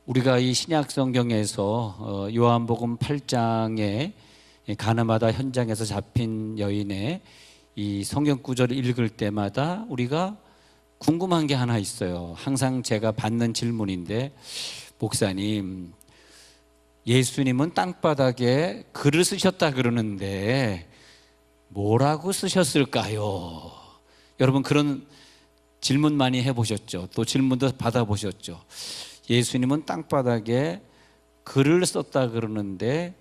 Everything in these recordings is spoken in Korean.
우리가 이 신약 성경에서 요한복음 8장에 가늠하다 현장에서 잡힌 여인의 이 성경 구절을 읽을 때마다 우리가 궁금한 게 하나 있어요. 항상 제가 받는 질문인데, 목사님, 예수님은 땅바닥에 글을 쓰셨다 그러는데 뭐라고 쓰셨을까요? 여러분 그런 질문 많이 해보셨죠? 또 질문도 받아보셨죠? 예수님은 땅바닥에 글을 썼다 그러는데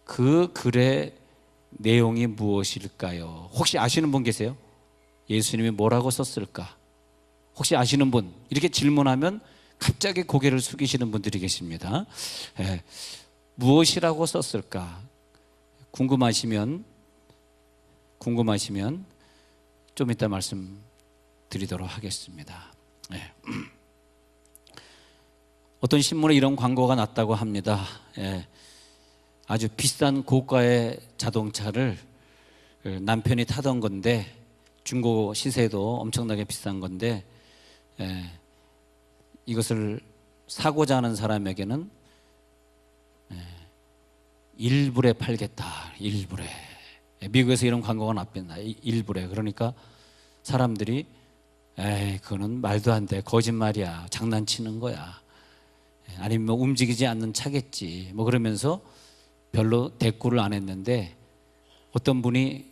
그 글의 내용이 무엇일까요? 혹시 아시는 분 계세요? 예수님이 뭐라고 썼을까? 혹시 아시는 분? 이렇게 질문하면 갑자기 고개를 숙이시는 분들이 계십니다. 무엇이라고 썼을까? 궁금하시면 좀 이따 말씀드리도록 하겠습니다. 어떤 신문에 이런 광고가 났다고 합니다. 아주 비싼 고가의 자동차를 남편이 타던 건데, 중고 시세도 엄청나게 비싼 건데, 이것을 사고자 하는 사람에게는 1불에 팔겠다. 1불에. 미국에서 이런 광고가 납니다. 1불에. 그러니까 사람들이 그거는 말도 안 돼. 거짓말이야. 장난치는 거야. 아니면 뭐 움직이지 않는 차겠지. 뭐 그러면서 별로 대꾸를 안 했는데, 어떤 분이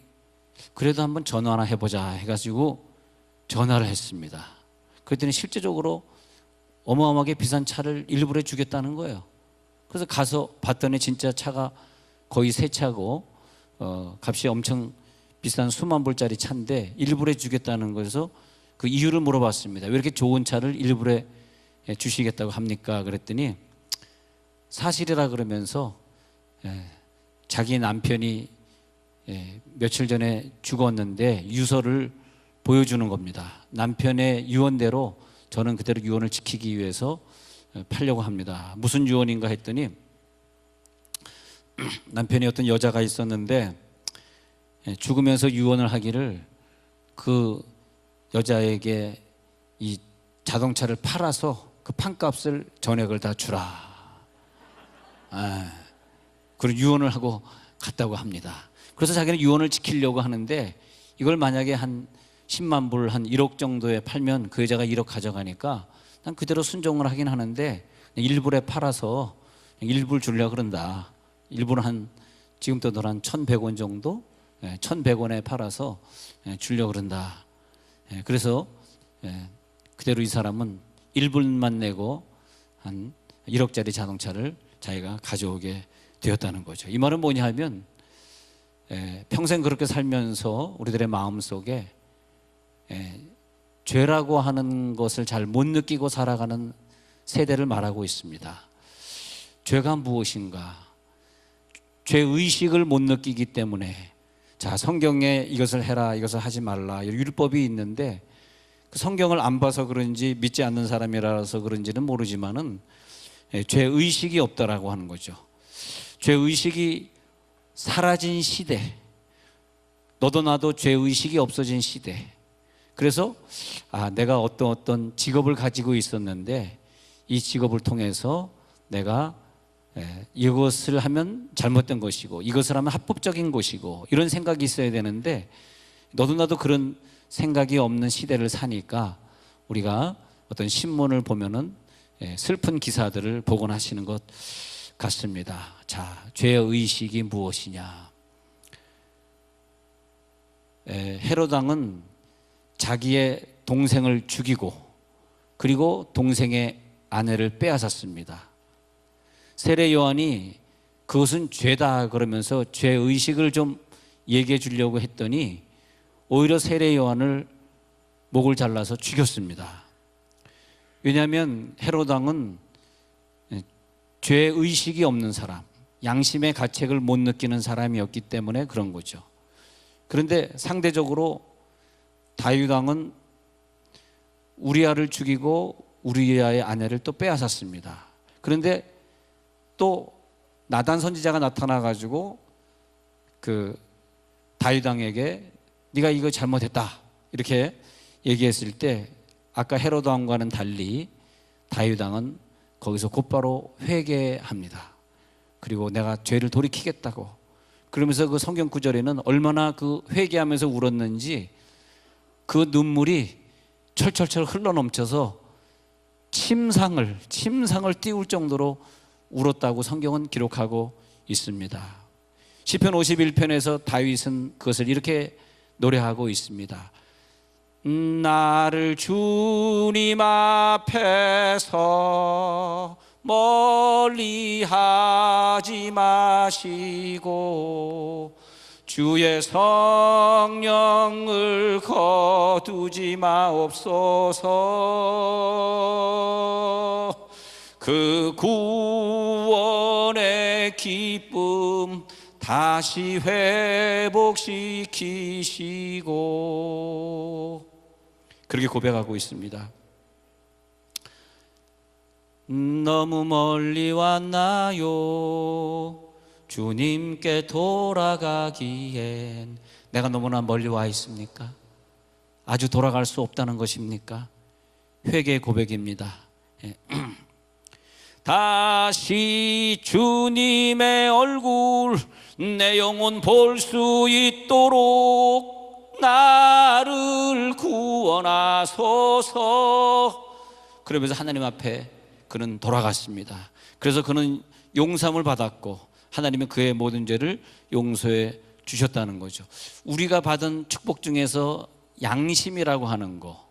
그래도 한번 전화나 해보자 해가지고 전화를 했습니다. 그랬더니 실제적으로 어마어마하게 비싼 차를 1불에 주겠다는 거예요. 그래서 가서 봤더니 진짜 차가 거의 새 차고 값이 엄청 비싼 수만 불짜리 차인데 1불에 주겠다는 거여서 그 이유를 물어봤습니다. 왜 이렇게 좋은 차를 1불에 주시겠다고 합니까? 그랬더니 사실이라 그러면서 자기 남편이 며칠 전에 죽었는데 유서를 보여주는 겁니다. 남편의 유언대로 저는 그대로 유언을 지키기 위해서 팔려고 합니다. 무슨 유언인가 했더니, 남편이 어떤 여자가 있었는데 죽으면서 유언을 하기를 그 여자에게 이 자동차를 팔아서 그 판값을 전액을 다 주라. 그런 유언을 하고 갔다고 합니다. 그래서 자기는 유언을 지키려고 하는데, 이걸 만약에 한 10만 불, 한 1억 정도에 팔면 그 여자가 1억 가져가니까 난 그대로 순종을 하긴 하는데 1불에 팔아서 1불 주려고 그런다. 1불은 한 지금 돈 한 1,100원 정도? 1,100원에 팔아서 주려고 그런다. 그래서 그대로 이 사람은 1불만 내고 한 1억짜리 자동차를 자기가 가져오게 되었다는 거죠. 이 말은 뭐냐 하면, 평생 그렇게 살면서 우리들의 마음속에 죄라고 하는 것을 잘 못 느끼고 살아가는 세대를 말하고 있습니다. 죄가 무엇인가? 죄의식을 못 느끼기 때문에, 자, 성경에 이것을 해라, 이것을 하지 말라, 율법이 있는데 그 성경을 안 봐서 그런지, 믿지 않는 사람이라서 그런지는 모르지만은 죄의식이 없다라고 하는 거죠. 죄의식이 사라진 시대, 너도 나도 죄의식이 없어진 시대. 그래서 내가 어떤 직업을 가지고 있었는데 이 직업을 통해서 내가 이것을 하면 잘못된 것이고 이것을 하면 합법적인 것이고 이런 생각이 있어야 되는데, 너도 나도 그런 생각이 없는 시대를 사니까 우리가 어떤 신문을 보면은 슬픈 기사들을 보곤 하시는 것 같습니다. 자, 죄의식이 무엇이냐? 헤롯 왕은 자기의 동생을 죽이고 그리고 동생의 아내를 빼앗았습니다. 세례 요한이 그것은 죄다 그러면서 죄의식을 좀 얘기해 주려고 했더니 오히려 세례 요한을 목을 잘라서 죽였습니다. 왜냐하면 헤롯 왕은 죄의식이 없는 사람, 양심의 가책을 못 느끼는 사람이었기 때문에 그런 거죠. 그런데 상대적으로 다윗 왕은 우리아를 죽이고 우리아의 아내를 또 빼앗았습니다. 그런데 또 나단 선지자가 나타나 가지고 그 다윗 왕에게 네가 이거 잘못했다 이렇게 얘기했을 때 아까 헤로드 왕과는 달리 다윗 왕은 거기서 곧바로 회개합니다. 그리고 내가 죄를 돌이키겠다고. 그러면서 그 성경 구절에는 얼마나 그 회개하면서 울었는지 그 눈물이 철철철 흘러넘쳐서 침상을 띄울 정도로 울었다고 성경은 기록하고 있습니다. 시편 51편에서 다윗은 그것을 이렇게 노래하고 있습니다. 나를 주님 앞에서 멀리하지 마시고 주의 성령을 거두지 마옵소서. 그 구원의 기쁨 다시 회복시키시고 그렇게 고백하고 있습니다. 너무 멀리 왔나요? 주님께 돌아가기엔. 내가 너무나 멀리 와 있습니까? 아주 돌아갈 수 없다는 것입니까? 회개의 고백입니다. 다시 주님의 얼굴 내 영혼 볼 수 있도록 나를 구원하소서. 그러면서 하나님 앞에 그는 돌아갔습니다. 그래서 그는 용서함을 받았고 하나님은 그의 모든 죄를 용서해 주셨다는 거죠. 우리가 받은 축복 중에서 양심이라고 하는 거,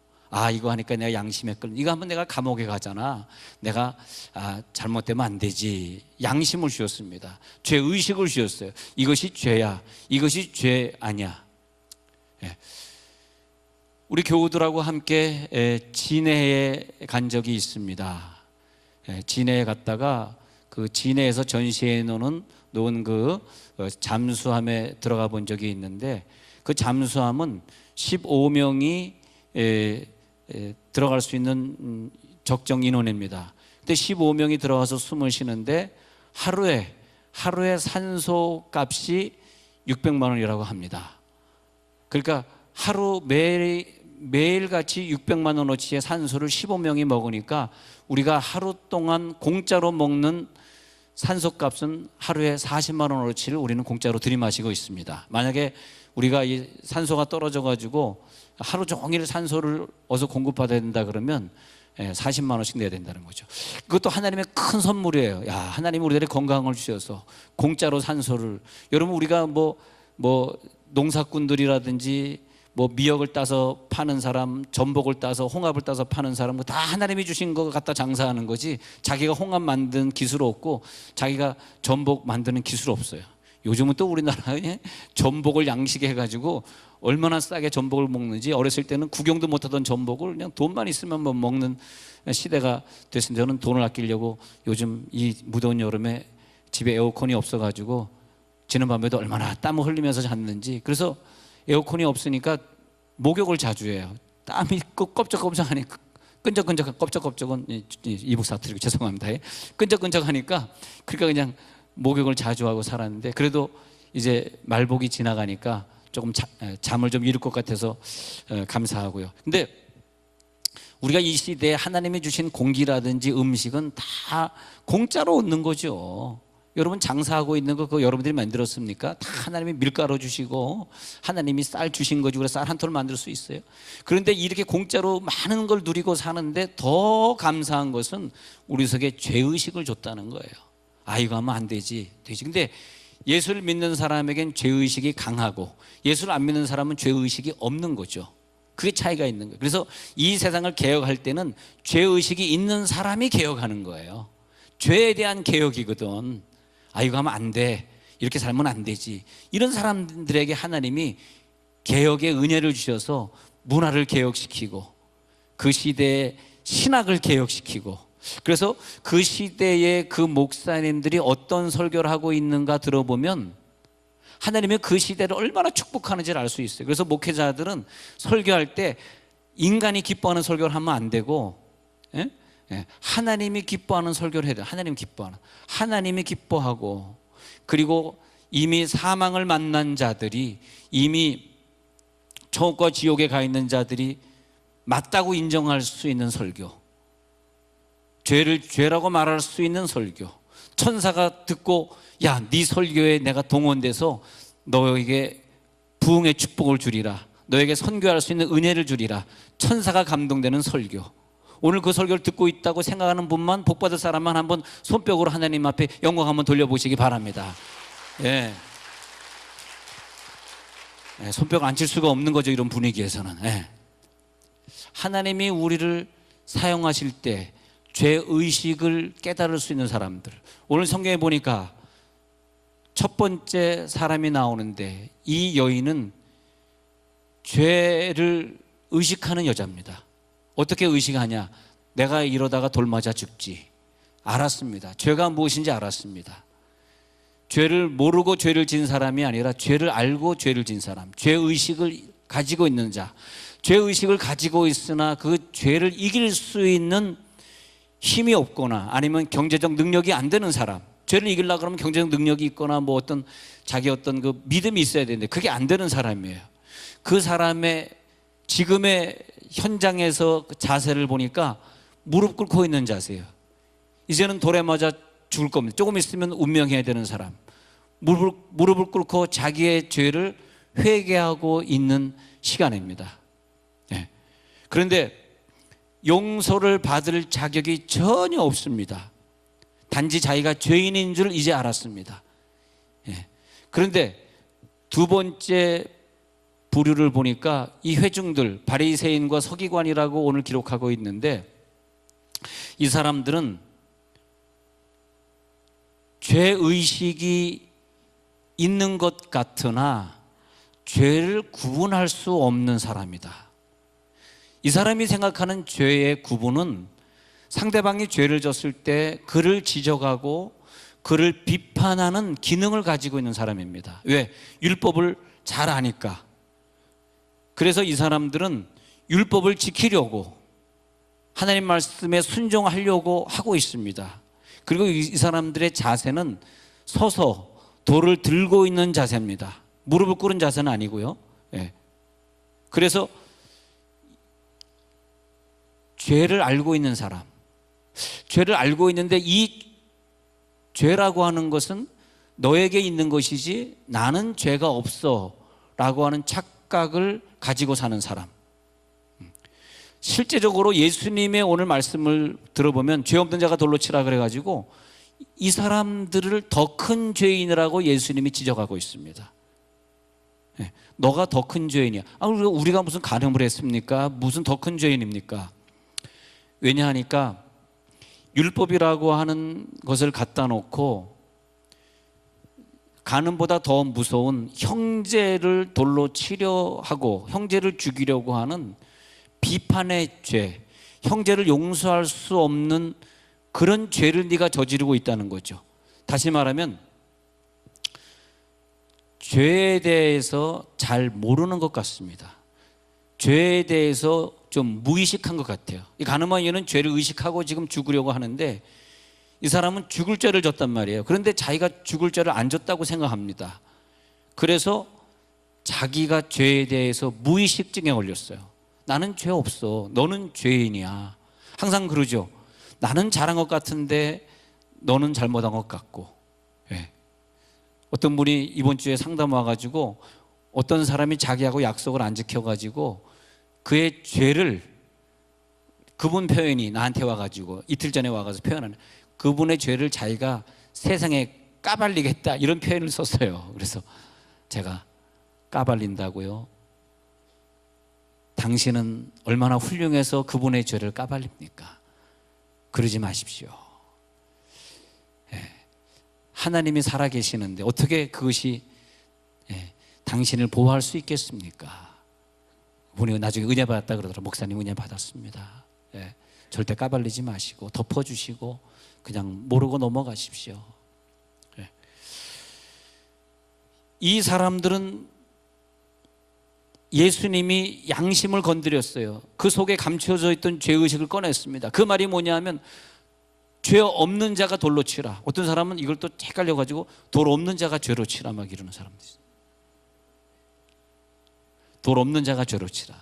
이거 하니까 내가 양심에 이거 하면 내가 감옥에 가잖아. 내가 잘못되면 안 되지. 양심을 주셨습니다. 죄의식을 주셨어요. 이것이 죄야, 이것이 죄 아니야. 우리 교우들하고 함께 진해에 간 적이 있습니다. 진해에 갔다가 그 진해에서 전시해 놓은 그 잠수함에 들어가 본 적이 있는데 그 잠수함은 15명이 들어갈 수 있는 적정 인원입니다. 근데 15명이 들어가서 숨을 쉬는데 하루에 산소 값이 600만 원이라고 합니다. 그러니까 하루 매일같이 600만 원어치의 산소를 15명이 먹으니까 우리가 하루 동안 공짜로 먹는 산소값은 하루에 40만 원어치를 우리는 공짜로 들이마시고 있습니다. 만약에 우리가 이 산소가 떨어져 가지고 하루 종일 산소를 어서 공급받아야 된다 그러면 40만 원씩 내야 된다는 거죠. 그것도 하나님의 큰 선물이에요. 하나님이 우리들의 건강을 주셔서 공짜로 산소를. 여러분 우리가 뭐 농사꾼들이라든지 미역을 따서 파는 사람, 전복을 따서 홍합을 따서 파는 사람, 다 하나님이 주신 거 갖다 장사하는 거지. 자기가 홍합 만든 기술 없고 자기가 전복 만드는 기술 없어요. 요즘은 또 우리나라에 전복을 양식해가지고 얼마나 싸게 전복을 먹는지. 어렸을 때는 구경도 못하던 전복을 그냥 돈만 있으면 먹는 시대가 됐습니다. 저는 돈을 아끼려고 요즘 이 무더운 여름에 집에 에어컨이 없어가지고 지는 밤에도 얼마나 땀을 흘리면서 잤는지. 그래서 에어컨이 없으니까 목욕을 자주 해요. 땀이 껍적껍적하니까 끈적끈적한 껍적껍적은 이북 사투리고 죄송합니다. 끈적끈적하니까 그러니까 그냥 목욕을 자주 하고 살았는데 그래도 이제 말복이 지나가니까 조금 잠을 좀 이룰 것 같아서 감사하고요. 근데 우리가 이 시대에 하나님이 주신 공기라든지 음식은 다 공짜로 얻는 거죠. 여러분 장사하고 있는 거 그거 여러분들이 만들었습니까? 다 하나님이 밀가루 주시고 하나님이 쌀 주신 거지. 그래서 쌀 한 톨 만들 수 있어요. 그런데 이렇게 공짜로 많은 걸 누리고 사는데 더 감사한 것은 우리 속에 죄의식을 줬다는 거예요. 이거 하면 안 되지. 근데 예수를 믿는 사람에겐 죄의식이 강하고 예수를 안 믿는 사람은 죄의식이 없는 거죠. 그게 차이가 있는 거예요. 그래서 이 세상을 개혁할 때는 죄의식이 있는 사람이 개혁하는 거예요. 죄에 대한 개혁이거든. 이거 하면 안 돼. 이렇게 살면 안 되지. 이런 사람들에게 하나님이 개혁의 은혜를 주셔서 문화를 개혁시키고 그 시대의 신학을 개혁시키고 그래서 그 시대의 그 목사님들이 어떤 설교를 하고 있는가 들어보면 하나님의 그 시대를 얼마나 축복하는지를 알 수 있어요. 그래서 목회자들은 설교할 때 인간이 기뻐하는 설교를 하면 안 되고 예, 하나님이 기뻐하는 설교를 해야 돼요. 하나님이 기뻐하고, 그리고 이미 사망을 만난 자들이, 이미 천국과 지옥에 가 있는 자들이 맞다고 인정할 수 있는 설교, 죄를 죄라고 말할 수 있는 설교, 천사가 듣고 야, 네 설교에 내가 동원돼서 너에게 부흥의 축복을 주리라, 너에게 선교할 수 있는 은혜를 주리라, 천사가 감동되는 설교. 오늘 그 설교를 듣고 있다고 생각하는 분만, 복받을 사람만 한번 손뼉으로 하나님 앞에 영광 한번 돌려보시기 바랍니다. 예. 예, 손뼉 안 칠 수가 없는 거죠, 이런 분위기에서는. 예. 하나님이 우리를 사용하실 때 죄의식을 깨달을 수 있는 사람들, 오늘 성경에 보니까 첫 번째 사람이 나오는데, 이 여인은 죄를 의식하는 여자입니다. 어떻게 의식하냐? 내가 이러다가 돌 맞아 죽지. 알았습니다. 죄가 무엇인지 알았습니다. 죄를 모르고 죄를 진 사람이 아니라 죄를 알고 죄를 진 사람, 죄의식을 가지고 있는 자, 죄의식을 가지고 있으나 그 죄를 이길 수 있는 힘이 없거나 아니면 경제적 능력이 안 되는 사람, 죄를 이기려고 그러면 경제적 능력이 있거나 뭐 어떤 자기 어떤 그 믿음이 있어야 되는데 그게 안 되는 사람이에요. 그 사람의 지금의 현장에서 그 자세를 보니까 무릎 꿇고 있는 자세예요. 이제는 돌에 맞아 죽을 겁니다. 조금 있으면 운명해야 되는 사람, 무릎을 꿇고 자기의 죄를 회개하고 있는 시간입니다. 네. 그런데 용서를 받을 자격이 전혀 없습니다. 단지 자기가 죄인인 줄 이제 알았습니다. 네. 그런데 두 번째 부류를 보니까 이 회중들, 바리새인과 서기관이라고 오늘 기록하고 있는데, 이 사람들은 죄의식이 있는 것 같으나 죄를 구분할 수 없는 사람이다. 이 사람이 생각하는 죄의 구분은 상대방이 죄를 졌을 때 그를 지적하고 그를 비판하는 기능을 가지고 있는 사람입니다. 왜? 율법을 잘 아니까. 그래서 이 사람들은 율법을 지키려고, 하나님 말씀에 순종하려고 하고 있습니다. 그리고 이 사람들의 자세는 서서 돌을 들고 있는 자세입니다. 무릎을 꿇은 자세는 아니고요. 예. 그래서 죄를 알고 있는 사람, 죄를 알고 있는데 이 죄라고 하는 것은 너에게 있는 것이지 나는 죄가 없어 라고 하는 착각을 가지고 사는 사람. 실제적으로 예수님의 오늘 말씀을 들어보면 죄 없는 자가 돌로 치라 그래가지고 이 사람들을 더 큰 죄인이라고 예수님이 지적하고 있습니다. 너가 더 큰 죄인이야. 우리가 무슨 간음을 했습니까? 무슨 더 큰 죄인입니까? 왜냐하니까 율법이라고 하는 것을 갖다 놓고 간음보다 더 무서운 형제를 돌로 치려 하고 형제를 죽이려고 하는 비판의 죄, 형제를 용서할 수 없는 그런 죄를 네가 저지르고 있다는 거죠. 다시 말하면 죄에 대해서 잘 모르는 것 같습니다. 죄에 대해서 좀 무의식한 것 같아요. 이 간음한 이는 죄를 의식하고 지금 죽으려고 하는데 이 사람은 죽을 죄를 졌단 말이에요. 그런데 자기가 죽을 죄를 안 졌다고 생각합니다. 그래서 자기가 죄에 대해서 무의식증에 걸렸어요. 나는 죄 없어, 너는 죄인이야. 항상 그러죠. 나는 잘한 것 같은데 너는 잘못한 것 같고. 예. 어떤 분이 이번 주에 상담 와가지고 어떤 사람이 자기하고 약속을 안 지켜가지고 그의 죄를, 그분 표현이 나한테 와가지고 이틀 전에 와가지고 표현하는, 그분의 죄를 자기가 세상에 까발리겠다 이런 표현을 썼어요. 그래서 제가 까발린다고요? 당신은 얼마나 훌륭해서 그분의 죄를 까발립니까? 그러지 마십시오. 하나님이 살아계시는데 어떻게 그것이 당신을 보호할 수 있겠습니까? 분이 나중에 은혜 받았다 그러더라고요. 목사님 은혜 받았습니다. 절대 까발리지 마시고 덮어주시고 그냥 모르고 넘어가십시오. 이 사람들은 예수님이 양심을 건드렸어요. 그 속에 감춰져 있던 죄의식을 꺼냈습니다. 그 말이 뭐냐면 죄 없는 자가 돌로 치라. 어떤 사람은 이걸 또 헷갈려가지고 돌 없는 자가 죄로 치라 막 이러는 사람들 있어요. 돌 없는 자가 죄로 치라.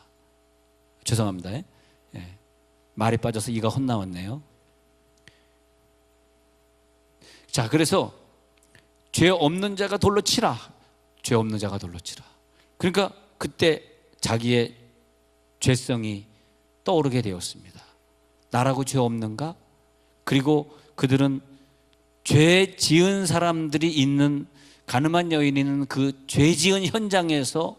죄송합니다. 예. 말이 빠져서 이가 헛나왔네요. 자, 그래서 죄 없는 자가 돌로 치라. 죄 없는 자가 돌로 치라. 그러니까 그때 자기의 죄성이 떠오르게 되었습니다. 나라고 죄 없는가? 그리고 그들은 죄 지은 사람들이 있는, 가늠한 여인이 있는 그 죄 지은 현장에서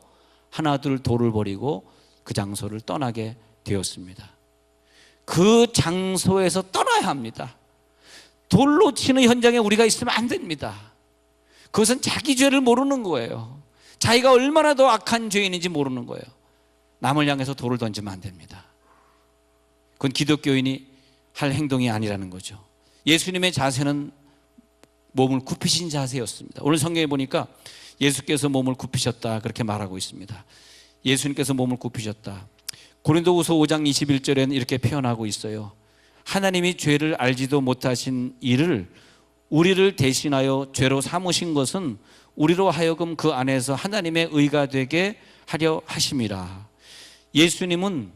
하나둘 돌을 버리고 그 장소를 떠나게 되었습니다. 그 장소에서 떠나야 합니다. 돌로 치는 현장에 우리가 있으면 안 됩니다. 그것은 자기 죄를 모르는 거예요. 자기가 얼마나 더 악한 죄인인지 모르는 거예요. 남을 향해서 돌을 던지면 안 됩니다. 그건 기독교인이 할 행동이 아니라는 거죠. 예수님의 자세는 몸을 굽히신 자세였습니다. 오늘 성경에 보니까 예수께서 몸을 굽히셨다 그렇게 말하고 있습니다. 예수님께서 몸을 굽히셨다. 고린도후서 5장 21절에는 이렇게 표현하고 있어요. 하나님이 죄를 알지도 못하신 이를 우리를 대신하여 죄로 삼으신 것은 우리로 하여금 그 안에서 하나님의 의가 되게 하려 하심이라. 예수님은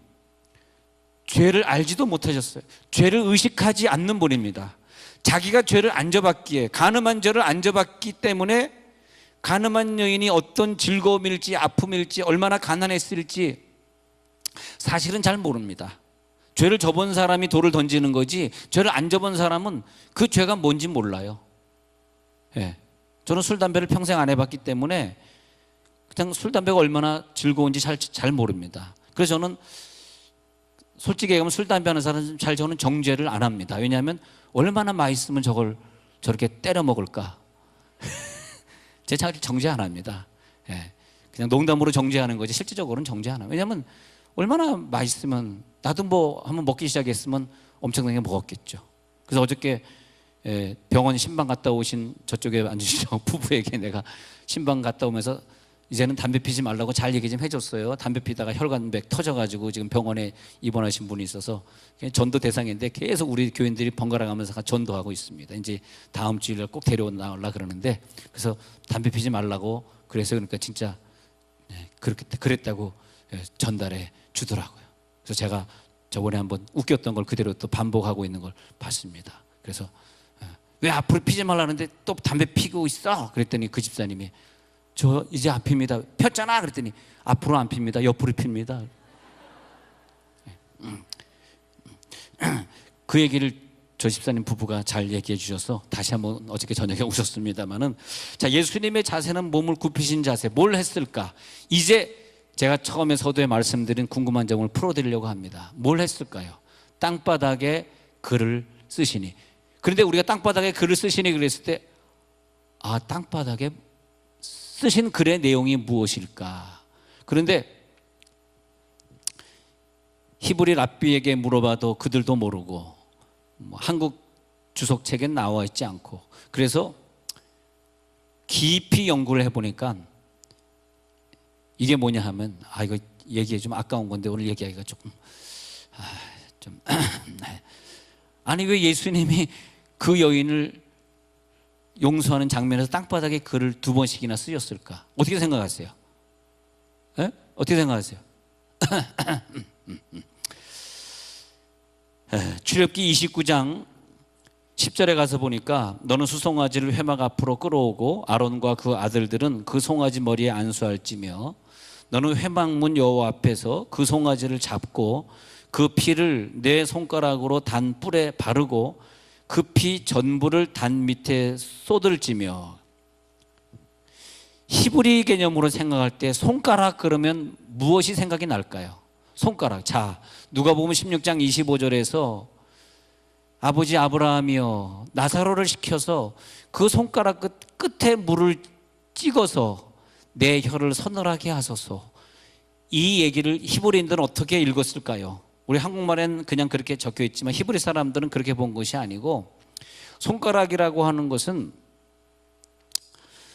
죄를 알지도 못하셨어요. 죄를 의식하지 않는 분입니다. 자기가 죄를 안 져봤기에, 가늠한 죄를 안 져봤기 때문에 가늠한 여인이 어떤 즐거움일지 아픔일지 얼마나 가난했을지 사실은 잘 모릅니다. 죄를 져본 사람이 돌을 던지는 거지 죄를 안 져본 사람은 그 죄가 뭔지 몰라요. 예. 저는 술, 담배를 평생 안 해봤기 때문에 그냥 술, 담배가 얼마나 즐거운지 잘 모릅니다. 그래서 저는 솔직히 얘기하면 술, 담배 하는 사람은 저는 정죄를 안 합니다. 왜냐하면 얼마나 맛있으면 저걸 저렇게 때려 먹을까. 제 자기를 정죄 안 합니다. 예. 그냥 농담으로 정죄하는 거지 실질적으로는 정죄 안 합니다. 왜냐하면 얼마나 맛있으면 나도 뭐 한번 먹기 시작했으면 엄청나게 먹었겠죠. 그래서 어저께 병원 신방 갔다 오신 저쪽에 앉으신 부부에게 내가 신방 갔다 오면서 이제는 담배 피지 말라고 잘 얘기 좀 해줬어요. 담배 피다가 혈관백 터져가지고 지금 병원에 입원하신 분이 있어서 전도 대상인데 계속 우리 교인들이 번갈아 가면서 전도하고 있습니다. 이제 다음 주일에 꼭 데려오려고 그러는데 그래서 담배 피지 말라고 그래서 그러니까 진짜 그랬다고 전달해 주더라고요. 그래서 제가 저번에 한번 웃겼던 걸 그대로 또 반복하고 있는 걸 봤습니다. 그래서 왜 앞으로 피지 말라는데 또 담배 피고 있어? 그랬더니 그 집사님이 저 이제 안 핍니다. 폈잖아. 그랬더니 앞으로 안 핍니다. 옆으로 핍니다. 그 얘기를 저 집사님 부부가 잘 얘기해 주셔서 다시 한번 어저께 저녁에 웃었습니다만은, 자, 예수님의 자세는 몸을 굽히신 자세. 뭘 했을까? 이제 제가 처음에 서두에 말씀드린 궁금한 점을 풀어드리려고 합니다. 뭘 했을까요? 땅바닥에 글을 쓰시니. 그런데 우리가 땅바닥에 글을 쓰시니 그랬을 때, 아, 땅바닥에 쓰신 글의 내용이 무엇일까? 그런데 히브리 랍비에게 물어봐도 그들도 모르고 한국 주석책엔 나와 있지 않고, 그래서 깊이 연구를 해보니까 이게 뭐냐 하면, 이거 얘기해 좀 아까운 건데 오늘 얘기하기가 조금 아니 왜 예수님이 그 여인을 용서하는 장면에서 땅바닥에 글을 2번씩이나 쓰셨을까? 어떻게 생각하세요? 에? 어떻게 생각하세요? 출애굽기 29장 10절에 가서 보니까 너는 수송아지를 회막 앞으로 끌어오고 아론과 그 아들들은 그 송아지 머리에 안수할지며 너는 회막문 여호와 앞에서 그 송아지를 잡고 그 피를 내 손가락으로 단 뿔에 바르고 그 피 전부를 단 밑에 쏟을지며. 히브리 개념으로 생각할 때 손가락 그러면 무엇이 생각이 날까요? 손가락. 자, 누가복음 16장 25절에서 아버지 아브라함이여 나사로를 시켜서 그 손가락 끝에 물을 찍어서 내 혀를 서늘하게 하소서. 이 얘기를 히브리인들은 어떻게 읽었을까요? 우리 한국말엔 그냥 그렇게 적혀 있지만 히브리 사람들은 그렇게 본 것이 아니고, 손가락이라고 하는 것은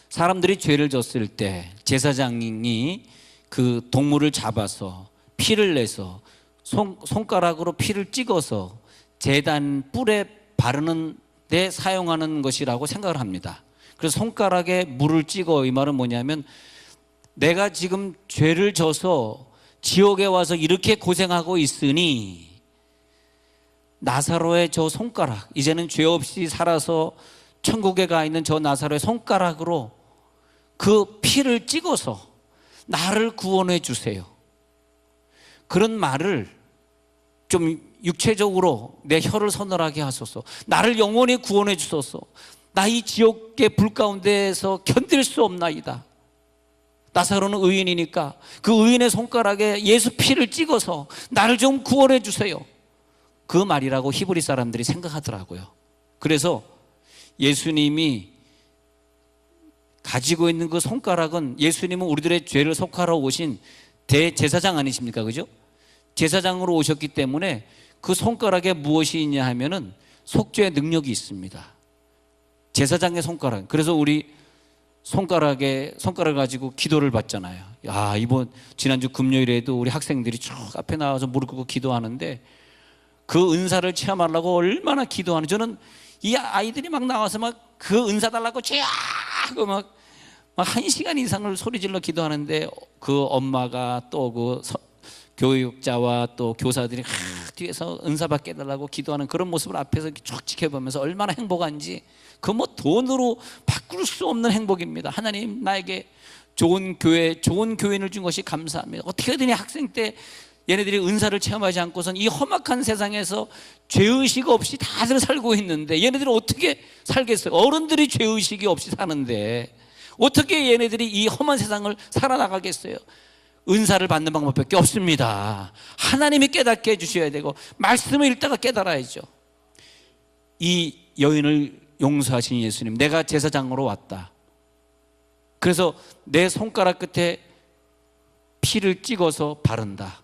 사람들이 죄를 졌을 때 제사장이 그 동물을 잡아서 피를 내서 손가락으로 피를 찍어서 제단 뿔에 바르는 데 사용하는 것이라고 생각을 합니다. 그래서 손가락에 물을 찍어, 이 말은 뭐냐면 내가 지금 죄를 져서 지옥에 와서 이렇게 고생하고 있으니 나사로의 저 손가락, 이제는 죄 없이 살아서 천국에 가 있는 저 나사로의 손가락으로 그 피를 찍어서 나를 구원해 주세요. 그런 말을 좀 육체적으로 내 혀를 서늘하게 하소서. 나를 영원히 구원해 주소서. 나 이 지옥의 불 가운데에서 견딜 수 없나이다. 나사로는 의인이니까 그 의인의 손가락에 예수 피를 찍어서 나를 좀 구원해 주세요. 그 말이라고 히브리 사람들이 생각하더라고요. 그래서 예수님이 가지고 있는 그 손가락은, 예수님은 우리들의 죄를 속하러 오신 대제사장 아니십니까? 그죠? 제사장으로 오셨기 때문에 그 손가락에 무엇이 있냐 하면은 속죄의 능력이 있습니다. 제사장의 손가락. 그래서 우리 손가락을 가지고 기도를 받잖아요. 지난주 금요일에도 우리 학생들이 쭉 앞에 나와서 무릎 꿇고 기도하는데 그 은사를 체험하려고 얼마나 기도하는, 저는 이 아이들이 막 나와서 막 그 은사 달라고 쫙 하고 막 1시간 이상을 소리질러 기도하는데 그 엄마가 또 그 교육자와 또 교사들이 뒤에서 은사 받게 해달라고 기도하는 그런 모습을 앞에서 쭉 지켜보면서 얼마나 행복한지, 그 뭐 돈으로 바꿀 수 없는 행복입니다. 하나님 나에게 좋은 교회, 좋은 교인을 준 것이 감사합니다. 어떻게든 학생 때 얘네들이 은사를 체험하지 않고선 이 험악한 세상에서 죄의식 없이 다들 살고 있는데 얘네들이 어떻게 살겠어요? 어른들이 죄의식이 없이 사는데 어떻게 얘네들이 이 험한 세상을 살아나가겠어요? 은사를 받는 방법밖에 없습니다. 하나님이 깨닫게 해주셔야 되고 말씀을 읽다가 깨달아야죠. 이 여인을 용서하신 예수님, 내가 제사장으로 왔다. 그래서 내 손가락 끝에 피를 찍어서 바른다.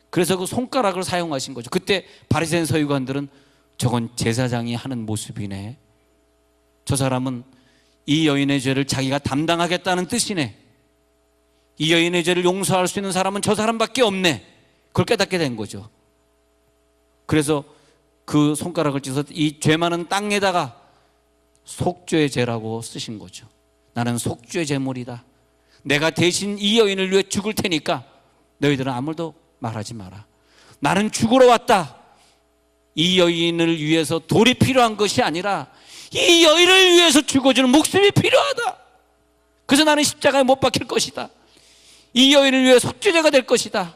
그래서 그 손가락을 사용하신 거죠. 그때 바리새인 서기관들은 저건 제사장이 하는 모습이네, 저 사람은 이 여인의 죄를 자기가 담당하겠다는 뜻이네, 이 여인의 죄를 용서할 수 있는 사람은 저 사람밖에 없네, 그걸 깨닫게 된 거죠. 그래서 그 손가락을 찢어서 이 죄 많은 땅에다가 속죄의 죄라고 쓰신 거죠. 나는 속죄 제물이다. 내가 대신 이 여인을 위해 죽을 테니까 너희들은 아무도 말하지 마라. 나는 죽으러 왔다. 이 여인을 위해서 돌이 필요한 것이 아니라 이 여인을 위해서 죽어주는 목숨이 필요하다. 그래서 나는 십자가에 못 박힐 것이다. 이 여인을 위해 속죄제가 될 것이다.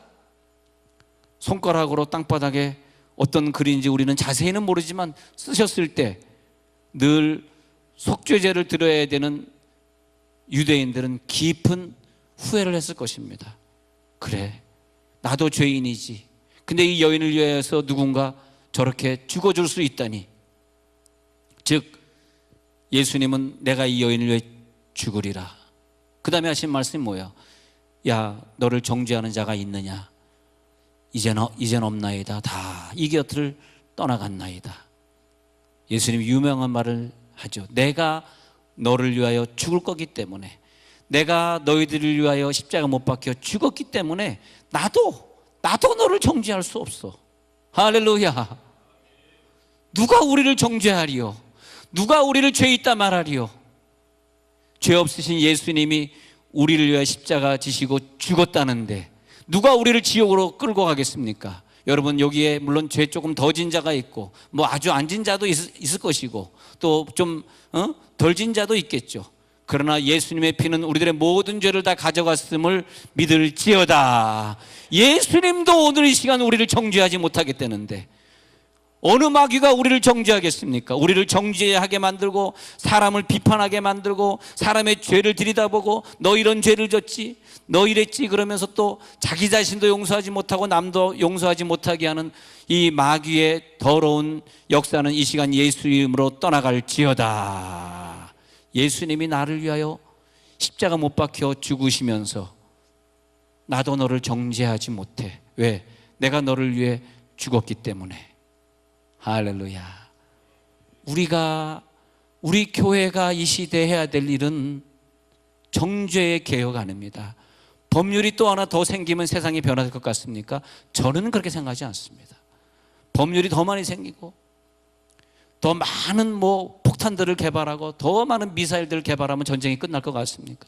손가락으로 땅바닥에 어떤 글인지 우리는 자세히는 모르지만 쓰셨을 때 늘 속죄제를 드려야 되는 유대인들은 깊은 후회를 했을 것입니다. 그래, 나도 죄인이지. 근데 이 여인을 위해서 누군가 저렇게 죽어줄 수 있다니. 즉 예수님은 내가 이 여인을 위해 죽으리라. 그 다음에 하신 말씀이 뭐야? 야, 너를 정죄하는 자가 있느냐? 이젠 없나이다. 다 이 곁을 떠나갔나이다. 예수님 유명한 말을 하죠. 내가 너를 위하여 죽을 거기 때문에, 내가 너희들을 위하여 십자가 못 박혀 죽었기 때문에 나도 너를 정죄할 수 없어. 할렐루야. 누가 우리를 정죄하리요? 누가 우리를 죄 있다 말하리요? 죄 없으신 예수님이 우리를 위하여 십자가 지시고 죽었다는데 누가 우리를 지옥으로 끌고 가겠습니까? 여러분, 여기에 물론 죄 조금 더 진 자가 있고 뭐 아주 안 진 자도 있을 것이고 또 좀 덜 진 자도 있겠죠. 그러나 예수님의 피는 우리들의 모든 죄를 다 가져갔음을 믿을지어다. 예수님도 오늘 이 시간 우리를 정죄하지 못하겠다는데 어느 마귀가 우리를 정죄하겠습니까? 우리를 정죄하게 만들고 사람을 비판하게 만들고 사람의 죄를 들여다보고 너 이런 죄를 졌지, 너 이랬지 그러면서 또 자기 자신도 용서하지 못하고 남도 용서하지 못하게 하는 이 마귀의 더러운 역사는 이 시간 예수 이름으로 떠나갈지어다. 예수님이 나를 위하여 십자가 못 박혀 죽으시면서 나도 너를 정죄하지 못해. 왜? 내가 너를 위해 죽었기 때문에. 할렐루야. 우리 교회가 이 시대에 해야 될 일은 정죄의 개혁 아닙니다. 법률이 또 하나 더 생기면 세상이 변화될 것 같습니까? 저는 그렇게 생각하지 않습니다. 법률이 더 많이 생기고 더 많은 폭탄들을 개발하고 더 많은 미사일들을 개발하면 전쟁이 끝날 것 같습니까?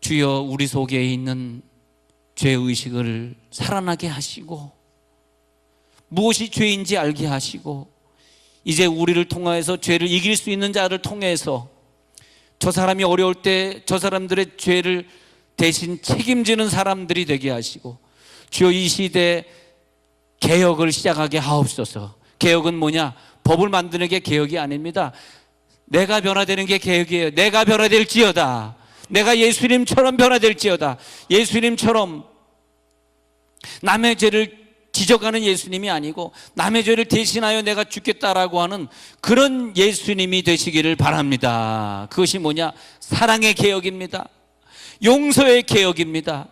주여, 우리 속에 있는 죄의식을 살아나게 하시고 무엇이 죄인지 알게 하시고 이제 우리를 통하여서 죄를 이길 수 있는 자를 통해서 저 사람이 어려울 때 저 사람들의 죄를 대신 책임지는 사람들이 되게 하시고 주여, 이 시대에 개혁을 시작하게 하옵소서. 개혁은 뭐냐? 법을 만드는 게 개혁이 아닙니다. 내가 변화되는 게 개혁이에요. 내가 변화될지어다. 내가 예수님처럼 변화될지어다. 예수님처럼 남의 죄를 지적하는 예수님이 아니고 남의 죄를 대신하여 내가 죽겠다라고 하는 그런 예수님이 되시기를 바랍니다. 그것이 뭐냐? 사랑의 개혁입니다. 용서의 개혁입니다.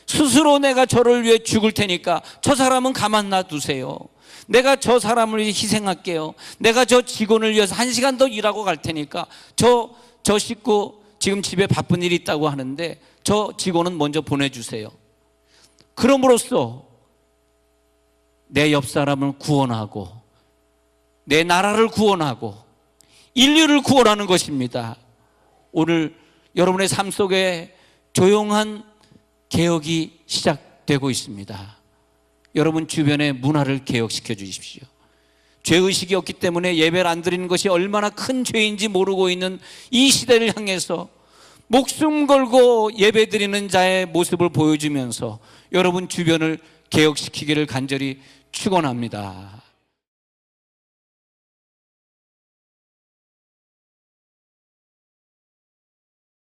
스스로 내가 저를 위해 죽을 테니까 저 사람은 가만 놔두세요. 내가 저 사람을 위해 희생할게요. 내가 저 직원을 위해서 1시간 더 일하고 갈 테니까 저 식구 지금 집에 바쁜 일이 있다고 하는데 저 직원은 먼저 보내주세요. 그럼으로써 내 옆 사람을 구원하고 내 나라를 구원하고 인류를 구원하는 것입니다. 오늘 여러분의 삶 속에 조용한 개혁이 시작되고 있습니다. 여러분 주변의 문화를 개혁시켜 주십시오. 죄의식이 없기 때문에 예배를 안 드리는 것이 얼마나 큰 죄인지 모르고 있는 이 시대를 향해서 목숨 걸고 예배 드리는 자의 모습을 보여주면서 여러분 주변을 개혁시키기를 간절히 축원합니다.